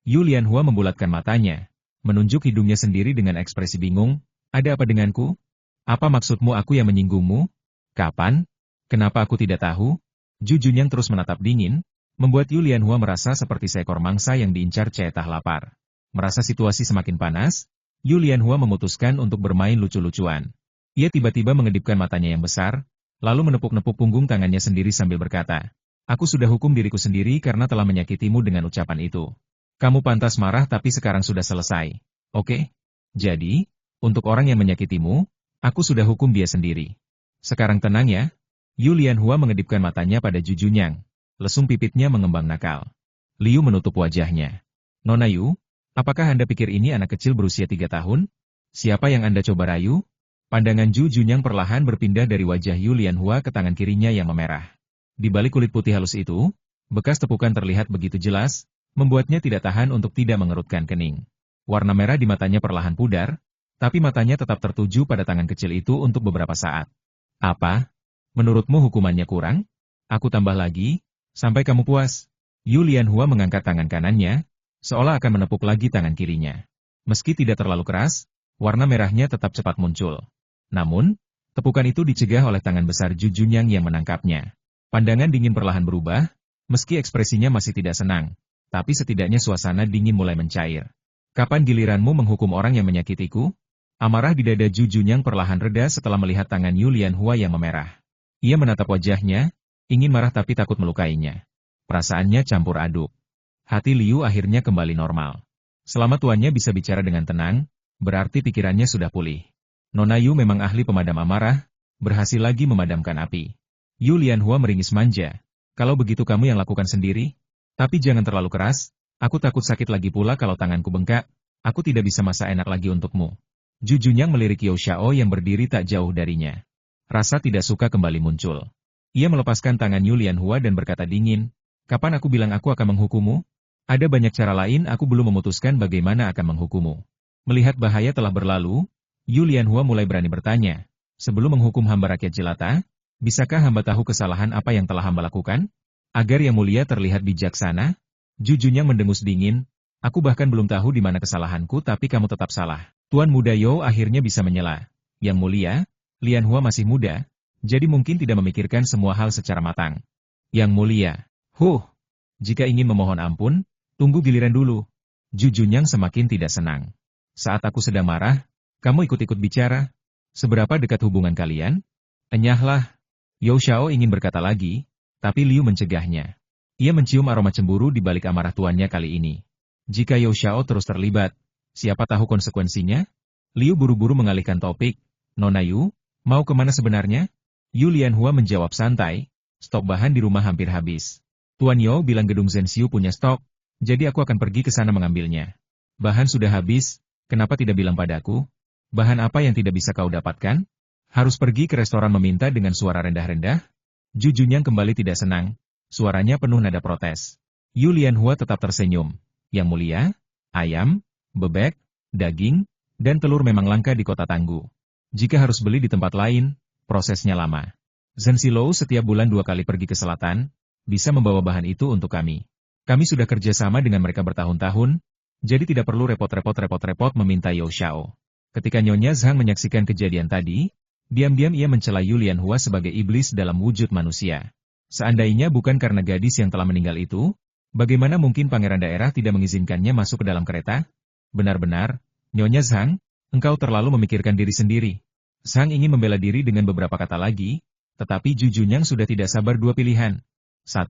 Yu Lianhua membulatkan matanya, menunjuk hidungnya sendiri dengan ekspresi bingung, ada apa denganku? Apa maksudmu aku yang menyinggungmu? Kapan? Kenapa aku tidak tahu? Jujunyang terus menatap dingin, membuat Yu Lianhua merasa seperti seekor mangsa yang diincar cetah lapar. Merasa situasi semakin panas, Yu Lianhua memutuskan untuk bermain lucu-lucuan. Ia tiba-tiba mengedipkan matanya yang besar, lalu menepuk-nepuk punggung tangannya sendiri sambil berkata, aku sudah hukum diriku sendiri karena telah menyakitimu dengan ucapan itu. Kamu pantas marah tapi sekarang sudah selesai. Oke? Jadi, untuk orang yang menyakitimu, aku sudah hukum dia sendiri. Sekarang tenang ya. Yu Lianhua mengedipkan matanya pada Jujunyang. Lesung pipitnya mengembang nakal. Liu menutup wajahnya. Nona Yu, apakah Anda pikir ini anak kecil berusia 3 tahun? Siapa yang Anda coba rayu? Pandangan Jujunyang perlahan berpindah dari wajah Yu Lianhua ke tangan kirinya yang memerah. Di balik kulit putih halus itu, bekas tepukan terlihat begitu jelas, membuatnya tidak tahan untuk tidak mengerutkan kening. Warna merah di matanya perlahan pudar, tapi matanya tetap tertuju pada tangan kecil itu untuk beberapa saat. Apa? Menurutmu hukumannya kurang? Aku tambah lagi, sampai kamu puas. Yu Lianhua mengangkat tangan kanannya, seolah akan menepuk lagi tangan kirinya. Meski tidak terlalu keras, warna merahnya tetap cepat muncul. Namun, tepukan itu dicegah oleh tangan besar Jujunyang yang menangkapnya. Pandangan dingin perlahan berubah, meski ekspresinya masih tidak senang, tapi setidaknya suasana dingin mulai mencair. Kapan giliranmu menghukum orang yang menyakitiku? Amarah di dada Jujunyang perlahan reda setelah melihat tangan Yu Lianhua yang memerah. Ia menatap wajahnya, ingin marah tapi takut melukainya. Perasaannya campur aduk. Hati Liu akhirnya kembali normal. Selama tuannya bisa bicara dengan tenang, berarti pikirannya sudah pulih. Nona Yu memang ahli pemadam amarah, berhasil lagi memadamkan api. Yu Lianhua meringis manja. Kalau begitu kamu yang lakukan sendiri? Tapi jangan terlalu keras, aku takut sakit lagi pula kalau tanganku bengkak, aku tidak bisa masak enak lagi untukmu. Jujunyang melirik Yao Xiao yang berdiri tak jauh darinya. Rasa tidak suka kembali muncul. Ia melepaskan tangan Yu Lianhua dan berkata dingin, kapan aku bilang aku akan menghukummu? Ada banyak cara lain aku belum memutuskan bagaimana akan menghukummu. Melihat bahaya telah berlalu, Yu Lianhua mulai berani bertanya, sebelum menghukum hamba rakyat jelata, bisakah hamba tahu kesalahan apa yang telah hamba lakukan? Agar yang mulia terlihat bijaksana, Jujunyang mendengus dingin, aku bahkan belum tahu di mana kesalahanku tapi kamu tetap salah. Tuan Muda Yao akhirnya bisa menyela. Yang mulia, Lianhua masih muda, jadi mungkin tidak memikirkan semua hal secara matang. Yang mulia, jika ingin memohon ampun, tunggu giliran dulu. Jujunyang semakin tidak senang. Saat aku sedang marah, kamu ikut-ikut bicara. Seberapa dekat hubungan kalian? Enyahlah. Yao Xiao ingin berkata lagi, tapi Liu mencegahnya. Ia mencium aroma cemburu di balik amarah tuannya kali ini. Jika Yao Xiao terus terlibat, Siapa tahu konsekuensinya? Liu buru-buru mengalihkan topik. Nona Yu, mau kemana sebenarnya? Yu Lianhua menjawab santai, stok bahan di rumah hampir habis. Tuan Yo bilang gedung Zhenxiu punya stok, jadi aku akan pergi ke sana mengambilnya. Bahan sudah habis, kenapa tidak bilang padaku? Bahan apa yang tidak bisa kau dapatkan? Harus pergi ke restoran meminta dengan suara rendah-rendah? Ju Junyang kembali tidak senang, suaranya penuh nada protes. Yu Lianhua tetap tersenyum. Yang mulia, ayam, bebek, daging, dan telur memang langka di kota Tanggu. Jika harus beli di tempat lain, prosesnya lama. Zhenxilou setiap bulan 2 kali pergi ke selatan, bisa membawa bahan itu untuk kami. Kami sudah kerja sama dengan mereka bertahun-tahun, jadi tidak perlu repot-repot meminta Yao Xiao. Ketika Nyonya Zhang menyaksikan kejadian tadi, diam-diam ia mencela Yu Lianhua sebagai iblis dalam wujud manusia. Seandainya bukan karena gadis yang telah meninggal itu, bagaimana mungkin pangeran daerah tidak mengizinkannya masuk ke dalam kereta? Benar-benar, Nyonya Zhang, engkau terlalu memikirkan diri sendiri. Zhang ingin membela diri dengan beberapa kata lagi, tetapi Ju Junyang sudah tidak sabar dua pilihan. 1.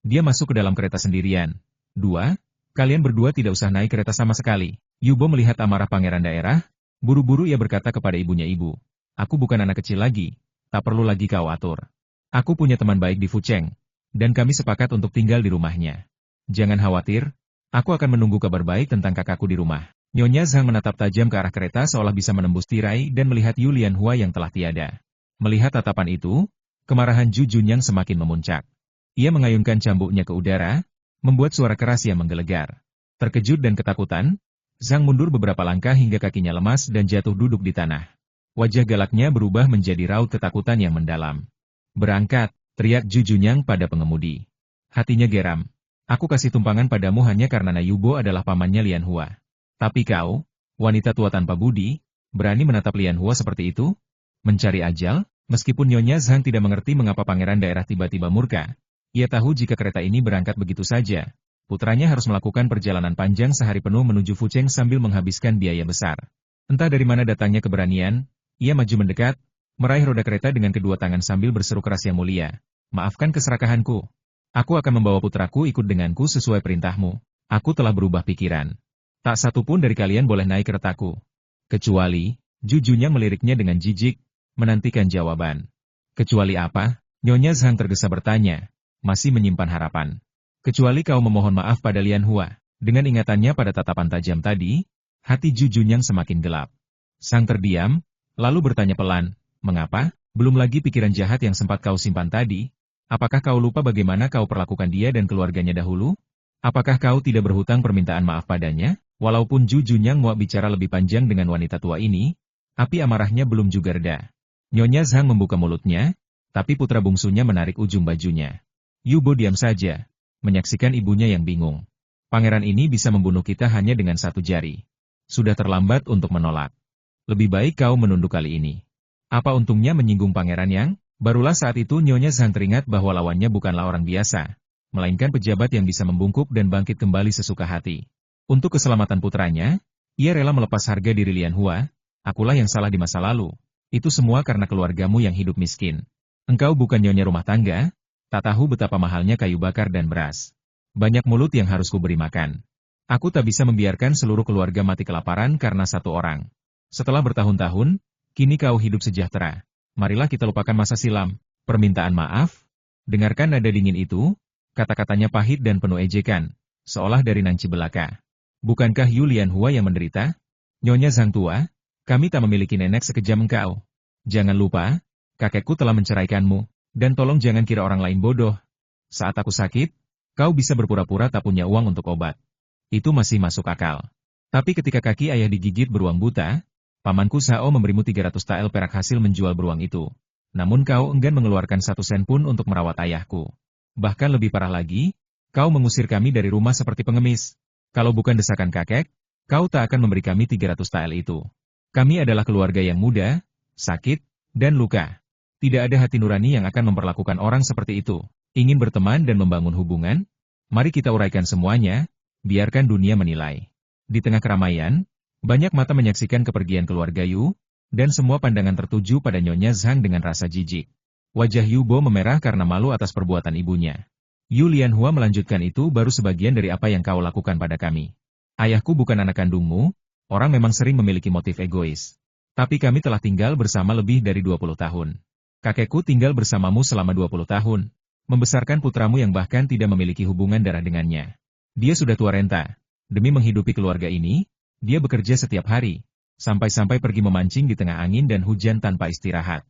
Dia masuk ke dalam kereta sendirian. 2. Kalian berdua tidak usah naik kereta sama sekali. Yubo melihat amarah pangeran daerah, buru-buru ia berkata kepada ibunya, ibu, aku bukan anak kecil lagi, tak perlu lagi kau atur. Aku punya teman baik di Fucheng, dan kami sepakat untuk tinggal di rumahnya. Jangan khawatir, aku akan menunggu kabar baik tentang kakakku di rumah. Nyonya Zhang menatap tajam ke arah kereta seolah bisa menembus tirai dan melihat Yu Lianhua yang telah tiada. Melihat tatapan itu, kemarahan Ju Junyang semakin memuncak. Ia mengayunkan cambuknya ke udara, membuat suara keras yang menggelegar. Terkejut dan ketakutan, Zhang mundur beberapa langkah hingga kakinya lemas dan jatuh duduk di tanah. Wajah galaknya berubah menjadi raut ketakutan yang mendalam. Berangkat, teriak Ju Junyang pada pengemudi. Hatinya geram. Aku kasih tumpangan padamu hanya karena Nayubo adalah pamannya Lianhua. Tapi kau, wanita tua tanpa budi, berani menatap Lianhua seperti itu? Mencari ajal? Meskipun Nyonya Zhang tidak mengerti mengapa pangeran daerah tiba-tiba murka, ia tahu jika kereta ini berangkat begitu saja, putranya harus melakukan perjalanan panjang sehari penuh menuju Fucheng sambil menghabiskan biaya besar. Entah dari mana datangnya keberanian, ia maju mendekat, meraih roda kereta dengan kedua tangan sambil berseru keras, yang mulia, maafkan keserakahanku. Aku akan membawa putraku ikut denganku sesuai perintahmu. Aku telah berubah pikiran. Tak satu pun dari kalian boleh naik keretaku. Kecuali, Ju Junyang meliriknya dengan jijik, menantikan jawaban. Kecuali apa? Nyonya Zhang tergesa bertanya, masih menyimpan harapan. Kecuali kau memohon maaf pada Lianhua. Dengan ingatannya pada tatapan tajam tadi, hati Ju Junyang semakin gelap. Sang terdiam, lalu bertanya pelan, mengapa? Belum lagi pikiran jahat yang sempat kau simpan tadi. Apakah kau lupa bagaimana kau perlakukan dia dan keluarganya dahulu? Apakah kau tidak berhutang permintaan maaf padanya? Walaupun Ju Junyang mau bicara lebih panjang dengan wanita tua ini, api amarahnya belum juga reda. Nyonya Zhang membuka mulutnya, tapi putra bungsunya menarik ujung bajunya. Yubo diam saja, menyaksikan ibunya yang bingung. Pangeran ini bisa membunuh kita hanya dengan satu jari. Sudah terlambat untuk menolak. Lebih baik kau menunduk kali ini. Apa untungnya menyinggung pangeran yang? Barulah saat itu Nyonya Zhang teringat bahwa lawannya bukanlah orang biasa, melainkan pejabat yang bisa membungkuk dan bangkit kembali sesuka hati. Untuk keselamatan putranya, ia rela melepas harga diri Lianhua. Akulah yang salah di masa lalu. Itu semua karena keluargamu yang hidup miskin. Engkau bukan nyonya rumah tangga, tak tahu betapa mahalnya kayu bakar dan beras. Banyak mulut yang harus kuberi makan. Aku tak bisa membiarkan seluruh keluarga mati kelaparan karena satu orang. Setelah bertahun-tahun, kini kau hidup sejahtera. Marilah kita lupakan masa silam. Permintaan maaf? Dengarkan nada dingin itu, kata-katanya pahit dan penuh ejekan, seolah dari nanci belaka. Bukankah Yu Lianhua yang menderita? Nyonya Zhang tua, kami tak memiliki nenek sekejam engkau. Jangan lupa, kakekku telah menceraikanmu, dan tolong jangan kira orang lain bodoh. Saat aku sakit, kau bisa berpura-pura tak punya uang untuk obat. Itu masih masuk akal. Tapi ketika kaki ayah digigit beruang buta, pamanku Sao memberimu 300 tael perak hasil menjual beruang itu. Namun kau enggan mengeluarkan 1 sen pun untuk merawat ayahku. Bahkan lebih parah lagi, kau mengusir kami dari rumah seperti pengemis. Kalau bukan desakan kakek, kau tak akan memberi kami 300 tael itu. Kami adalah keluarga yang muda, sakit, dan luka. Tidak ada hati nurani yang akan memperlakukan orang seperti itu. Ingin berteman dan membangun hubungan? Mari kita uraikan semuanya, biarkan dunia menilai. Di tengah keramaian, banyak mata menyaksikan kepergian keluarga Yu, dan semua pandangan tertuju pada Nyonya Zhang dengan rasa jijik. Wajah Yubo memerah karena malu atas perbuatan ibunya. Yu Lianhua melanjutkan, itu baru sebagian dari apa yang kau lakukan pada kami. Ayahku bukan anak kandungmu, Orang memang sering memiliki motif egois. Tapi kami telah tinggal bersama lebih dari 20 tahun. Kakekku tinggal bersamamu selama 20 tahun, membesarkan putramu yang bahkan tidak memiliki hubungan darah dengannya. Dia sudah tua renta. Demi menghidupi keluarga ini, dia bekerja setiap hari, sampai-sampai pergi memancing di tengah angin dan hujan tanpa istirahat.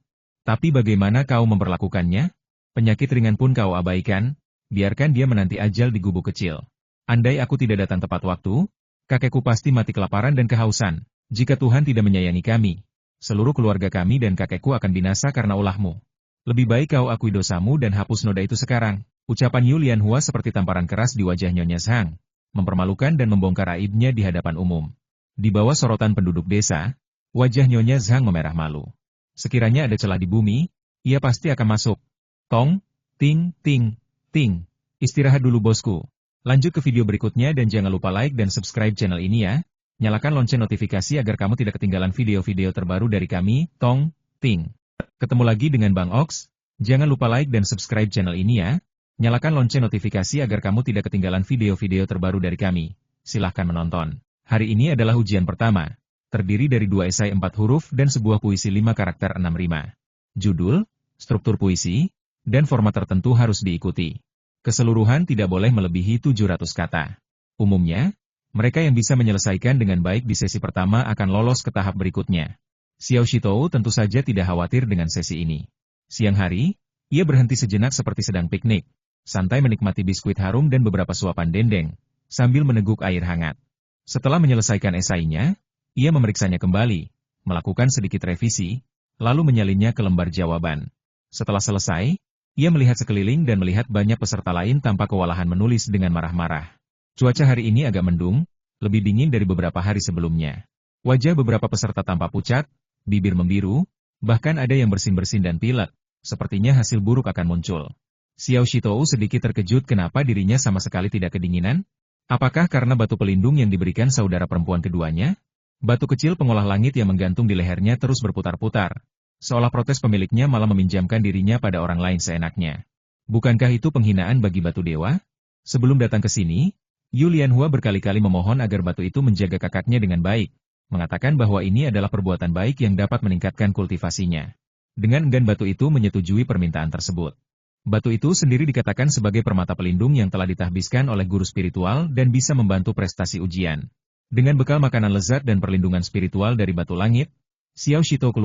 Tapi bagaimana kau memperlakukannya? Penyakit ringan pun kau abaikan, biarkan dia menanti ajal di gubuk kecil. Andai aku tidak datang tepat waktu, kakekku pasti mati kelaparan dan kehausan. Jika Tuhan tidak menyayangi kami, seluruh keluarga kami dan kakekku akan binasa karena ulahmu. Lebih baik kau akui dosamu dan hapus noda itu sekarang. Ucapan Yulian Hua seperti tamparan keras di wajah Nyonya Zhang, mempermalukan dan membongkar aibnya di hadapan umum. Di bawah sorotan penduduk desa, wajah Nyonya Zhang memerah malu. Sekiranya ada celah di bumi, ia pasti akan masuk. Tong, ting, ting, ting. Istirahat dulu bosku. Lanjut ke video berikutnya dan jangan lupa like dan subscribe channel ini ya. Nyalakan lonceng notifikasi agar kamu tidak ketinggalan video-video terbaru dari kami, Tong, Ting. Ketemu lagi dengan Bang Ox. Jangan lupa like dan subscribe channel ini ya. Nyalakan lonceng notifikasi agar kamu tidak ketinggalan video-video terbaru dari kami. Silahkan menonton. Hari ini adalah ujian pertama. Terdiri dari 2 esai 4 huruf dan sebuah puisi 5 karakter 6 rima. Judul, struktur puisi, dan format tertentu harus diikuti. Keseluruhan tidak boleh melebihi 700 kata. Umumnya, mereka yang bisa menyelesaikan dengan baik di sesi pertama akan lolos ke tahap berikutnya. Xiao Shitou tentu saja tidak khawatir dengan sesi ini. Siang hari, ia berhenti sejenak seperti sedang piknik, santai menikmati biskuit harum dan beberapa suapan dendeng, sambil meneguk air hangat. Setelah menyelesaikan esainya, ia memeriksanya kembali, melakukan sedikit revisi, lalu menyalinnya ke lembar jawaban. Setelah selesai, ia melihat sekeliling dan melihat banyak peserta lain tanpa kewalahan menulis dengan marah-marah. Cuaca hari ini agak mendung, lebih dingin dari beberapa hari sebelumnya. Wajah beberapa peserta tampak pucat, bibir membiru, bahkan ada yang bersin-bersin dan pilek. Sepertinya hasil buruk akan muncul. Xiao Shitou sedikit terkejut kenapa dirinya sama sekali tidak kedinginan. Apakah karena batu pelindung yang diberikan saudara perempuan keduanya? Batu kecil pengolah langit yang menggantung di lehernya terus berputar-putar. Seolah protes pemiliknya malah meminjamkan dirinya pada orang lain seenaknya. Bukankah itu penghinaan bagi batu dewa? Sebelum datang ke sini, Yulian Hua berkali-kali memohon agar batu itu menjaga kakaknya dengan baik, mengatakan bahwa ini adalah perbuatan baik yang dapat meningkatkan kultivasinya. Dengan enggan batu itu menyetujui permintaan tersebut. Batu itu sendiri dikatakan sebagai permata pelindung yang telah ditahbiskan oleh guru spiritual dan bisa membantu prestasi ujian. Dengan bekal makanan lezat dan perlindungan spiritual dari batu langit, Xiao Shitou keluar